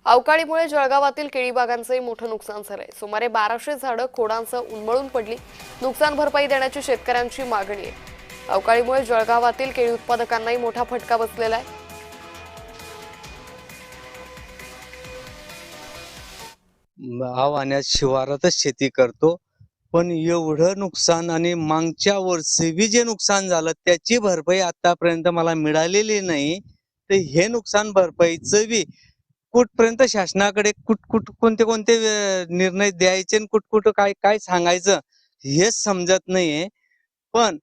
अवकाळीमुळे जळगावातील केळी बागांचंही मोठं नुकसान झालंय। सुमारे 1200 झाडं खोडांसह उन्मळून पडली। नुकसान भरपाई देण्याची शेतकऱ्यांची मागणी आहे। अवकाळीमुळे जळगावातील केळी उत्पादकांनाही मोठा फटका बसलेला आहे। भाव आणि शिवारातच शेती करतो, पण एवढं नुकसान आणि मागच्या वर्षी बी जे नुकसान झालं त्याची भरपाई आतापर्यंत मला मिळालेली नाही। तर हे नुकसान भरपाईचं बी कुठपर्यंत शासनाकडे कोणते कोणते निर्णय द्यायचे आणि कुठ काय काय सांगायचं हेच समजत नाहीये। पण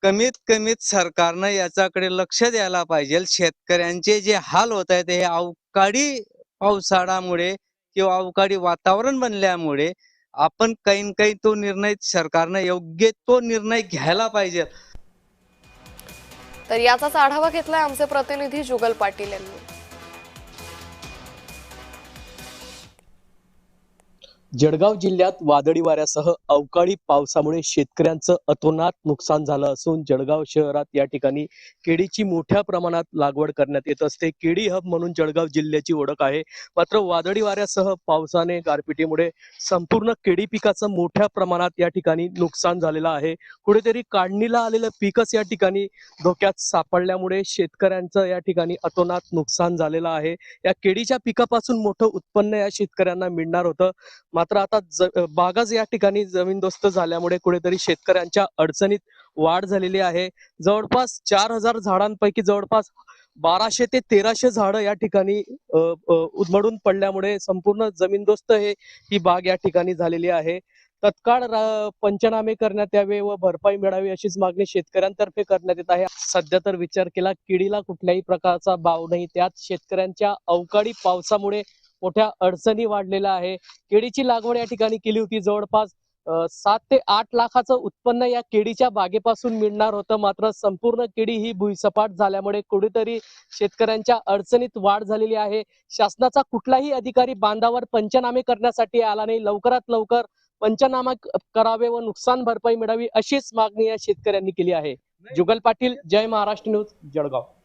कमीत कमीत सरकारनं याच्याकडे लक्ष द्यायला पाहिजे। शेतकऱ्यांचे जे हाल होत आहेत हे अवकाळी पावसाळ्यामुळे किंवा अवकाळी वातावरण बनल्यामुळे आपण काही न काही तो निर्णय सरकारनं योग्य तो निर्णय घ्यायला पाहिजे। तर याचाच आढावा घेतलाय आमचे प्रतिनिधी जुगल पाटील यांनी। जळगाव जिल्ह्यात वादळी वाऱ्यासह अवकाळी पावसामुळे शेतकऱ्यांचं अतोनात नुकसान झालं असून जळगाव शहरात या ठिकाणी केळीची मोठ्या प्रमाणात लागवड करण्यात येत असते। केळी हब म्हणून जळगाव जिल्ह्याची ओळख आहे। मात्र वादळी वाऱ्यासह पावसाने गारपिटीमुळे संपूर्ण केळी पिकाचं मोठ्या प्रमाणात या ठिकाणी नुकसान झालेलं आहे। कुठेतरी काढणीला आलेलं पीकच या ठिकाणी धोक्यात सापडल्यामुळे शेतकऱ्यांचं या ठिकाणी अतोनात नुकसान झालेलं आहे। या केळीच्या पिकापासून मोठं उत्पन्न या शेतकऱ्यांना मिळणार होतं, मात्र आता बागाच या ठिकाणी जमीनदोस्त झाल्यामुळे कुठेतरी शेतकऱ्यांच्या अडचणीत वाढ झालेली आहे। जवळपास 4000 झाडांपैकी जवळपास 1200 ते 1300 झाडं या ठिकाणी उन्मळून पडल्यामुळे संपूर्ण जमीनदोस्त ही बाग या ठिकाणी झालेली आहे। तत्काळ पंचनामे करण्यात यावे व भरपाई मिळावी अशीच मागणी शेतकऱ्यांतर्फे करण्यात येत आहे। सध्या तर विचार केला केळीला कुठल्याही प्रकारचा भाव नाही, त्यात शेतकऱ्यांच्या अवकाळी पावसामुळे मोठ्या अडचणी वाढलेल्या आहे। केळीची लागवड या ठिकाणी केली होती, जवळपास 7 ते 8 लाखाचं उत्पन्न या केळीच्या बागेपासून मिळणार होतं, मात्र संपूर्ण केळी ही भुईसपाट झाल्यामुळे कुठेतरी शेतकऱ्यांच्या अडचणीत वाढ झालेली आहे। शासनाचा कुठलाही अधिकारी बांधावर पंचनामे करण्यासाठी आला नाही। लवकरात लवकर पंचनामा करावे व नुकसान भरपाई मिळावी अशीच मागणी या शेतकऱ्यांनी केली आहे। जुगल पाटील, जय महाराष्ट्र न्यूज, जळगाव।